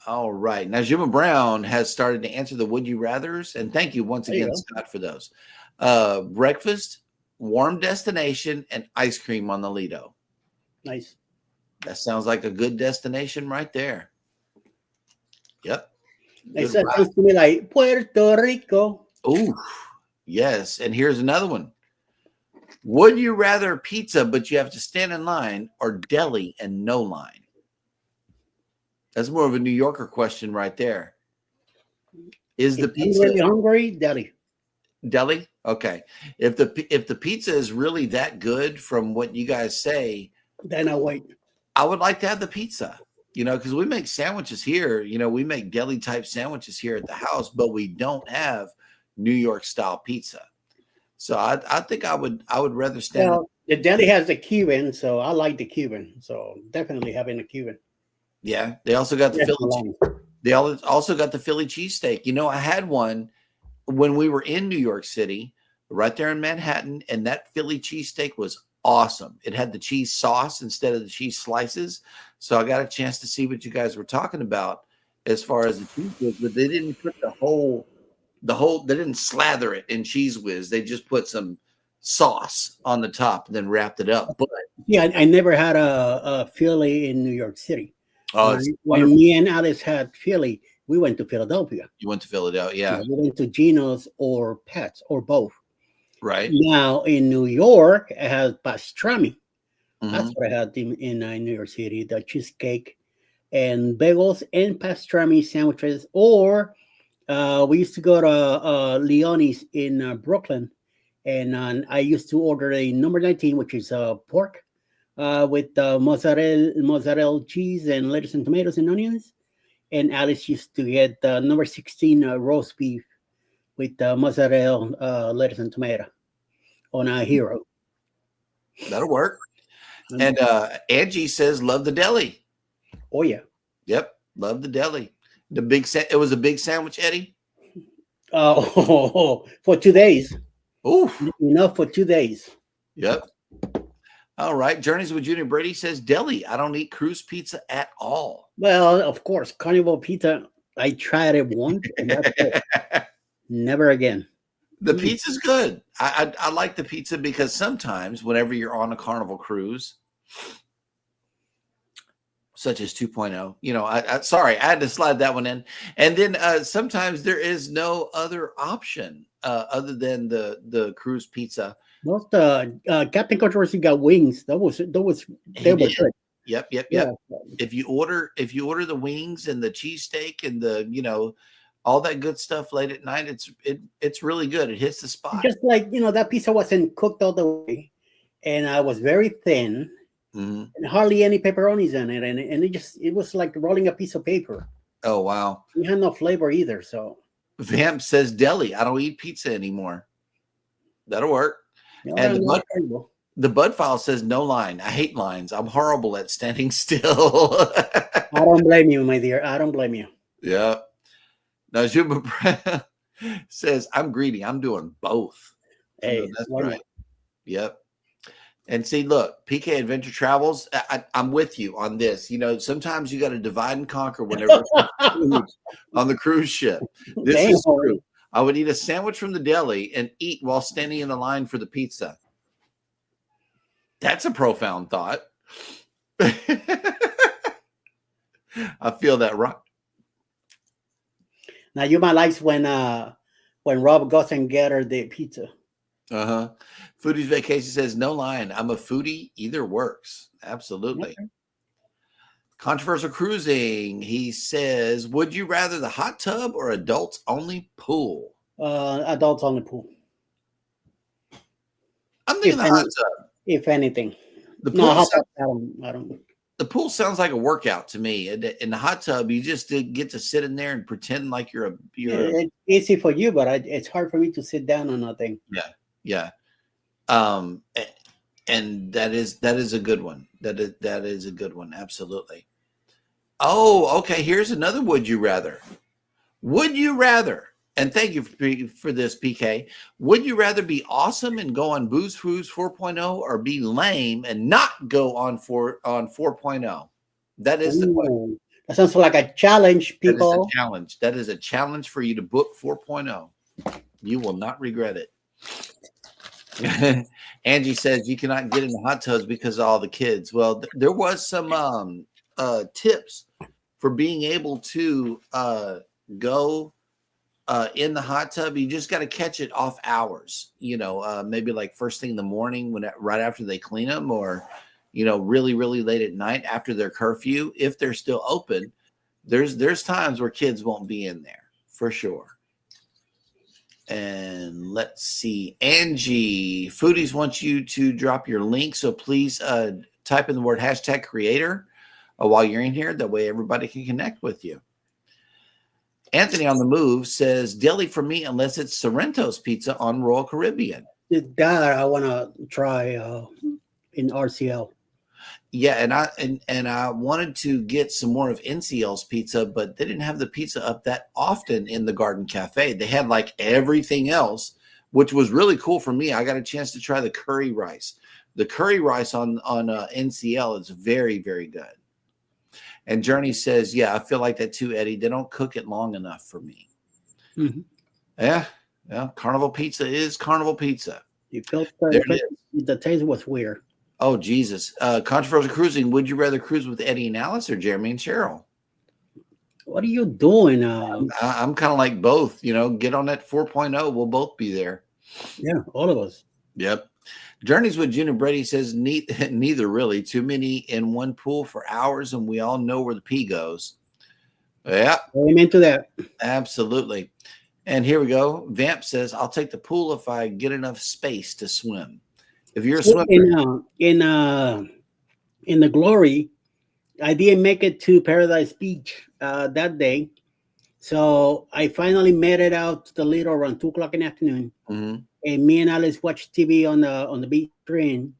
All right. Now, Jim Brown has started to answer the would you rathers. And thank you once There you again, go. Scott, for those. Breakfast, warm destination, and ice cream on the Lido. Nice. That sounds like a good destination right there. Yep. It Good sounds to me like Puerto Rico. Oh, yes. And here's another one. Would you rather pizza, but you have to stand in line, or deli and no line? That's more of a New Yorker question right there. Is the If I'm pizza really hungry, deli. deli? Okay. If the pizza is really that good from what you guys say, Then I wait. I would like to have the pizza. Because we make sandwiches here. We make deli type sandwiches here at the house, but we don't have New York style pizza. So I think I would rather stand. Well, the deli has the Cuban, so I like the Cuban. So definitely having a Cuban. Yeah, they also got the Yes, Philly. They also got the Philly cheesesteak. I had one when we were in New York City, right there in Manhattan, and that Philly cheesesteak was awesome. It had the cheese sauce instead of the cheese slices. So I got a chance to see what you guys were talking about as far as the cheese whiz, but they didn't put the whole, they didn't slather it in cheese whiz. They just put some sauce on the top and then wrapped it up. But Yeah, I never had a Philly in New York City. it's When wonderful. me and Alice had Philly, we went to Philadelphia. You went to Philadelphia, yeah, We went to Geno's or Pat's or both. right. Now in New York, it has pastrami. That's Mhm. what I had in New York City, the cheesecake and bagels and pastrami sandwiches. Or we used to go to Leone's in Brooklyn, and I used to order a number 19, which is pork with mozzarella cheese and lettuce and tomatoes and onions. And Alice used to get number 16 roast beef with mozzarella, lettuce, and tomato on a hero. That'll work. And Angie says, love the deli. Oh yeah. Yep, love the deli. It was a big sandwich, Eddie. For 2 days. Ooh, Enough for 2 days. yep. All right. Journeys with Junior Brady says, deli. I don't eat cruise pizza at all. Well, of course, Carnival Pizza. I tried it once, and that's it. Never again. The pizza's good. I like the pizza because sometimes whenever you're on a Carnival cruise, such as 2.0, sorry, I had to slide that one in. And then sometimes there is no other option other than the cruise pizza. Most Captain Controversy got wings. They were good. Yep. Yeah. If you order the wings and the cheesesteak and the all that good stuff late at night, it's really good. It hits the spot. Just like that pizza wasn't cooked all the way, and I was very thin, Mm-hmm. and hardly any pepperonis in it, and it was like rolling a piece of paper. Oh wow! It had no flavor either. So Vamp says deli. I don't eat pizza anymore. That'll work. no, And the the Bud File says no line. I hate lines. I'm horrible at standing still. I don't blame you, my dear. I don't blame you. Yeah. Now Juba Brown says I'm greedy. I'm doing both. Hey, that's why right. not? Yep. And see, look, PK Adventure Travels. I'm with you on this. Sometimes you got to divide and conquer whenever on the cruise ship. This Damn. is true. I would eat a sandwich from the deli and eat while standing in the line for the pizza. That's a profound thought. I feel that right. Now you might like when Rob goes and get her the pizza. Uh-huh. Foodie's Vacation says, no line. I'm a foodie. Either works. Absolutely. Okay. Controversial Cruising. He says, would you rather the hot tub or adults only pool? Adults on the pool. I'm thinking the hot tub. If anything. The pool, I don't. the pool sounds like a workout to me. In the hot tub, you just get to sit in there and pretend like you're It's easy for you, but it's hard for me to sit down on nothing. Yeah. And that is a good one. That is a good one. Absolutely. Oh, okay. Here's another would you rather. Would you rather? And thank you for this, PK. Would you rather be awesome and go on Booze Cruise 4.0 or be lame and not go on 4.0? That is the question. That sounds like a challenge, That is people. a challenge. That is a challenge for you to book 4.0. You will not regret it. Angie says you cannot get in the hot tubs because of all the kids. Well, there was some tips for being able to go in the hot tub. You just got to catch it off hours. Maybe like first thing in the morning right after they clean them, or really, really late at night after their curfew. If they're still open, there's times where kids won't be in there for sure. And let's see, Angie, Foodies wants you to drop your link, so please type in the word #creator while you're in here. That way everybody can connect with you. Anthony on the move says deli for me unless it's Sorrento's Pizza on Royal Caribbean. That I want to try in RCL. Yeah, and I wanted to get some more of NCL's pizza, but they didn't have the pizza up that often in the Garden Cafe. They had like everything else, which was really cool for me. I got a chance to try the curry rice. The curry rice on NCL is very, very good. And Journey says, yeah, I feel like that too, Eddie. They don't cook it long enough for me. Mm-hmm. Yeah, Carnival Pizza is Carnival Pizza. You felt the taste was weird. Oh, Jesus. Controversial cruising. Would you rather cruise with Eddie and Alice or Jeremy and Cheryl? What are you doing? I'm kind of like both. Get on that 4.0. We'll both be there. Yeah, all of us. Yep. Journeys with June and Brady says neither really. Too many in one pool for hours, and we all know where the pee goes. Yeah. Amen to that. Absolutely. And here we go. Vamp says, I'll take the pool if I get enough space to swim. If you're a swimmer. In the Glory, I didn't make it to Paradise Beach that day. So I finally made it out to the Lido around 2:00 in the afternoon. Mm-hmm. And me and Alice watched TV on the beach screen.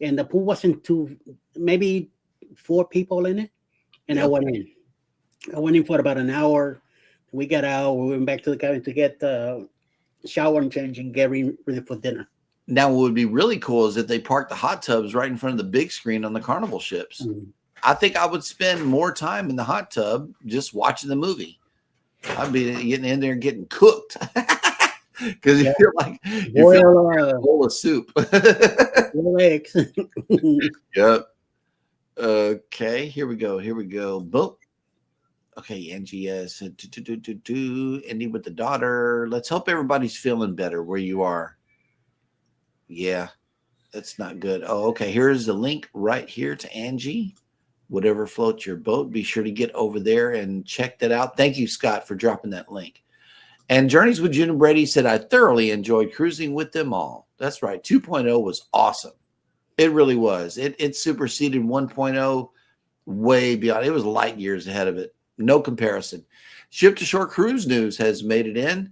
And the pool wasn't maybe 4 people in it. And yep. I went in for about an hour. We got out. We went back to the cabin to get the shower and change and get ready for dinner. Now, what would be really cool is if they parked the hot tubs right in front of the big screen on the Carnival ships. Mm-hmm. I think I would spend more time in the hot tub just watching the movie. I'd be getting in there and getting cooked because you feel like you're a bowl of soup. Eggs. Yep. Okay, here we go. Boom. Okay, Angie, yes. Ending with the daughter. Let's hope everybody's feeling better where you are. Yeah, that's not good. Oh, okay. Here's the link right here to Angie. Whatever floats your boat, be sure to get over there and check that out. Thank you, Scott, for dropping that link. And Journeys with June and Brady said, I thoroughly enjoyed cruising with them all. That's right. 2.0 was awesome. It really was. It superseded 1.0 way beyond. It was light years ahead of it. No comparison. Ship to Shore Cruise News has made it in.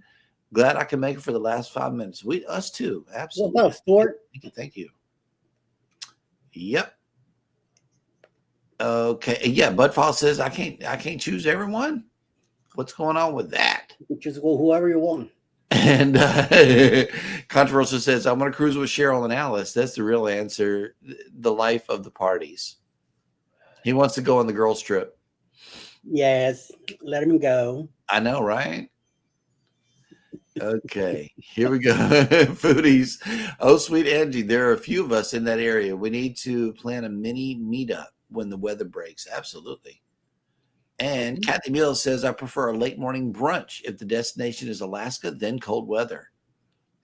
Glad I can make it for the last 5 minutes. Us too. Absolutely. What up, Stuart? Thank you. Yep. Okay. Yeah. Budfall says I can't choose everyone. What's going on with that? You just go whoever you want. And Controversial says I'm going to cruise with Cheryl and Alice. That's the real answer. The life of the parties. He wants to go on the girls' trip. Yes. Let him go. I know, right? Okay, here we go. Foodies. Oh, sweet Angie, there are a few of us in that area. We need to plan a mini meetup when the weather breaks. Absolutely. And Kathy Mills says, I prefer a late morning brunch. If the destination is Alaska, then cold weather.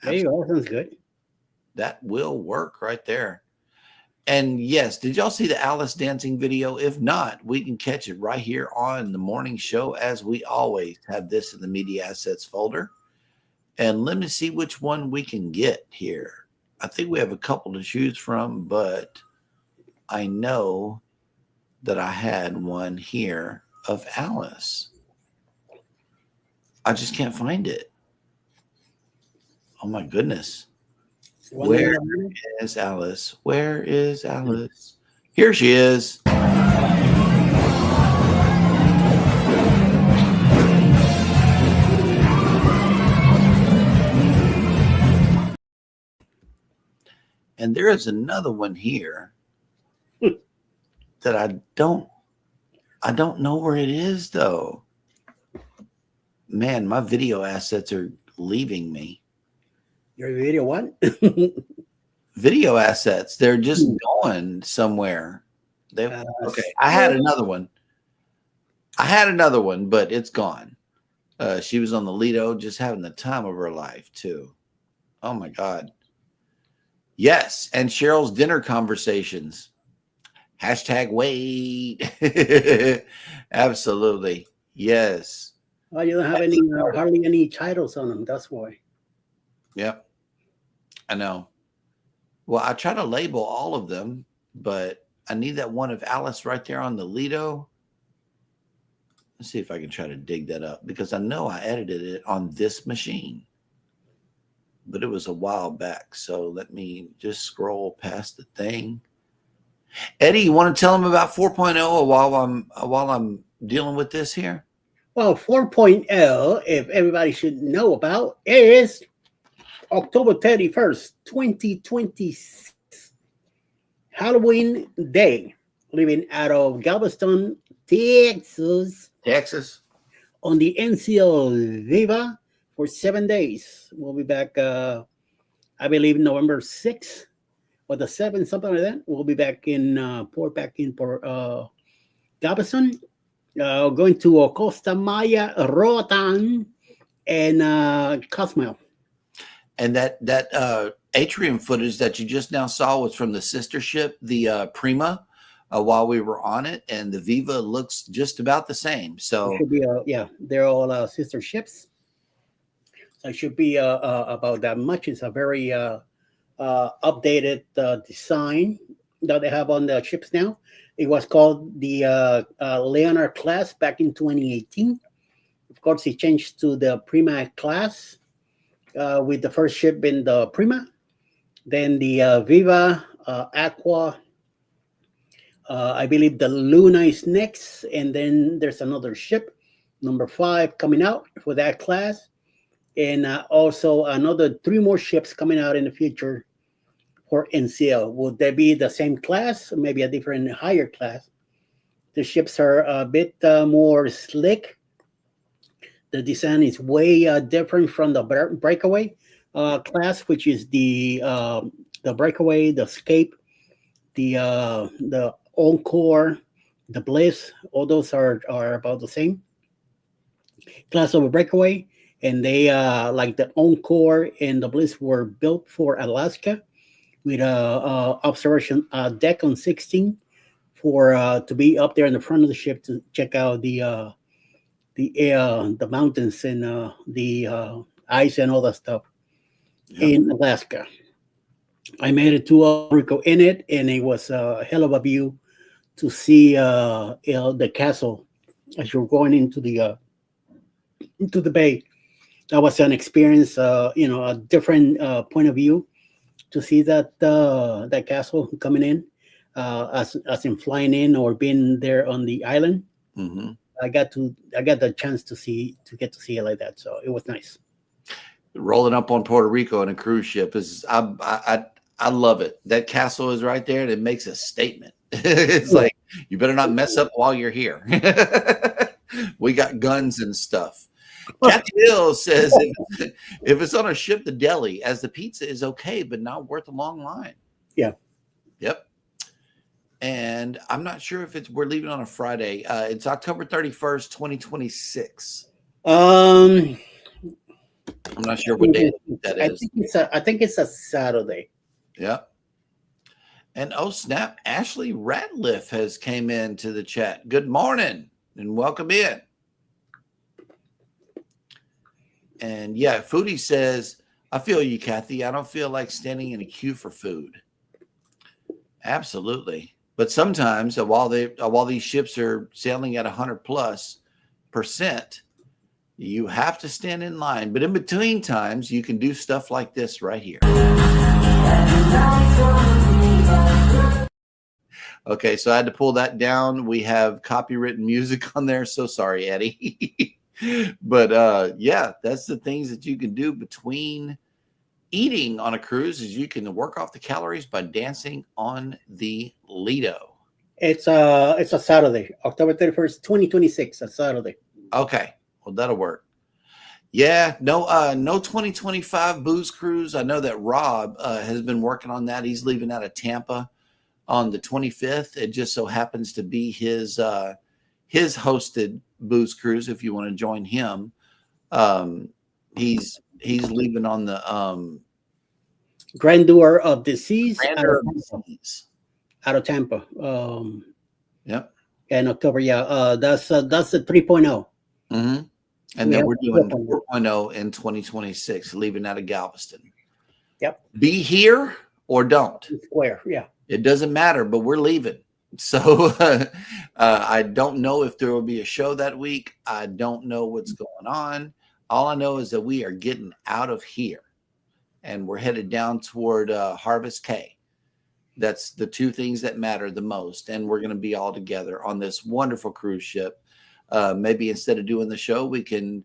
There you go. Sounds good. That will work right there. And yes, did y'all see the Alice dancing video? If not, we can catch it right here on the morning show, as we always have this in the media assets folder. And let me see which one we can get here. I think we have a couple to choose from, but I know that I had one here of Alice. I just can't find it. Oh my goodness. Where is Alice? Where is Alice? Here she is. And there is another one here that I don't know where it is though. Man, my video assets are leaving me. Your video what? Video assets, they're just going somewhere. Okay. I had another one, but it's gone. She was on the Lido, just having the time of her life too. Oh my God. Yes. And Cheryl's dinner conversations. Hashtag wait. Absolutely. Yes. Oh, you don't have any hardly any titles on them. That's why. Yep. I know. Well, I try to label all of them, but I need that one of Alice right there on the Lido. Let's see if I can try to dig that up because I know I edited it on this machine, but it was a while back. So let me just scroll past the thing. Eddie, you want to tell them about 4.0 while I'm dealing with this here? Well, 4.0, if everybody should know about, is October 31st, 2026, Halloween Day, living out of Galveston, Texas, on the NCL Viva for 7 days. We'll be back, I believe, November 6th or the 7th, something like that. We'll be back in Galveston, going to Costa Maya, Roatan, and Cozumel. And that atrium footage that you just now saw was from the sister ship, the Prima, while we were on it, and the Viva looks just about the same. So it should be, they're all sister ships. So it should be about that much. It's a very updated design that they have on the ships now. It was called the Leonard class back in 2018. Of course, it changed to the Prima class. With the first ship being the Prima, then the Viva, Aqua, I believe the Luna is next, and then there's another ship, number 5, coming out for that class, and also another 3 more ships coming out in the future for NCL. Would they be the same class, or maybe a different higher class? The ships are a bit more slick. The design is way different from the Breakaway class, which is the Breakaway, the Escape, the Encore, the Bliss. All those are about the same class of a Breakaway, and they like the Encore and the Bliss were built for Alaska with a observation deck on 16 for to be up there in the front of the ship to check out the mountains and the ice and all that stuff in Alaska. I made it to Puerto Rico in it, and it was a hell of a view to see the castle as you're going into the bay. That was an experience, a different point of view to see that castle coming in, as in flying in or being there on the island. Mm-hmm. I got the chance to get to see it like that, so it was nice. Rolling up on Puerto Rico in a cruise ship is I love it. That castle is right there, and it makes a statement. It's like you better not mess up while you're here. We got guns and stuff. Kathy Hill says if it's on a ship to Delhi, as the pizza is okay, but not worth a long line. Yeah. Yep. And I'm not sure if we're leaving on a Friday. It's October 31st, 2026. I'm not sure what day that is. I think it's a Saturday. Yeah. And oh snap, Ashley Ratliff has came into the chat. Good morning and welcome in. And yeah, Foodie says, I feel you, Kathy. I don't feel like standing in a queue for food. Absolutely. But sometimes while these ships are sailing at 100+%, you have to stand in line. But in between times, you can do stuff like this right here. Okay, so I had to pull that down. We have copywritten music on there. So sorry, Eddie. But yeah, that's the things that you can do between eating on a cruise is you can work off the calories by dancing on the Lido. It's a Saturday, October 31st, 2026, a Saturday. Okay, well that'll work. Yeah, no 2025 booze cruise. I know that Rob has been working on that. He's leaving out of Tampa on the 25th. It just so happens to be his hosted booze cruise. If you want to join him, he's leaving on the Grandeur of the Seas Grandeur of the Seas. out of Tampa. Yep. In October, yeah. That's the 3.0. Mm-hmm. And then we're doing 4.0 in 2026, leaving out of Galveston. Yep. Be here or don't. Square, yeah. It doesn't matter, but we're leaving. So I don't know if there will be a show that week. I don't know what's going on. All I know is that we are getting out of here and we're headed down toward Harvest K. That's the two things that matter the most. And we're going to be all together on this wonderful cruise ship. Maybe instead of doing the show, we can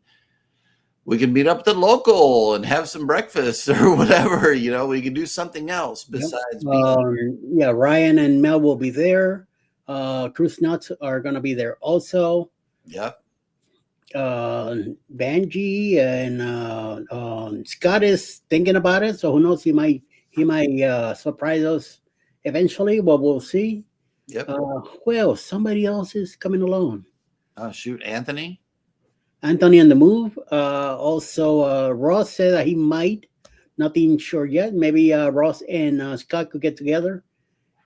meet up at the local and have some breakfast or whatever. You know, we can do something else besides being yeah, Ryan and Mel will be there. Cruise Nuts are going to be there also. Yep. Benji and Scott is thinking about it, so who knows? He might surprise us eventually, but we'll see. Yep. Well, somebody else is coming along. Oh, shoot, Anthony on the move. Also, Ross said that he might. Nothing sure yet. Maybe Ross and Scott could get together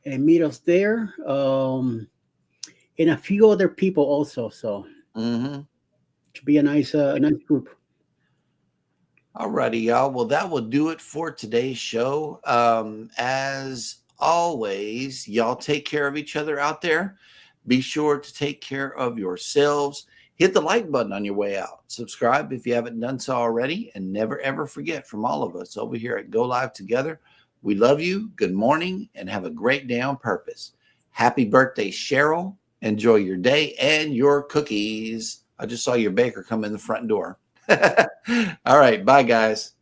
and meet us there. And a few other people also. So should be a nice group. All righty, y'all. Well, that will do it for today's show. As always, y'all take care of each other out there. Be sure to take care of yourselves. Hit the like button on your way out. Subscribe if you haven't done so already. And never, ever forget, from all of us over here at Go Live Together, we love you. Good morning and have a great day on purpose. Happy birthday, Cheryl. Enjoy your day and your cookies. I just saw your baker come in the front door. All right. Bye, guys.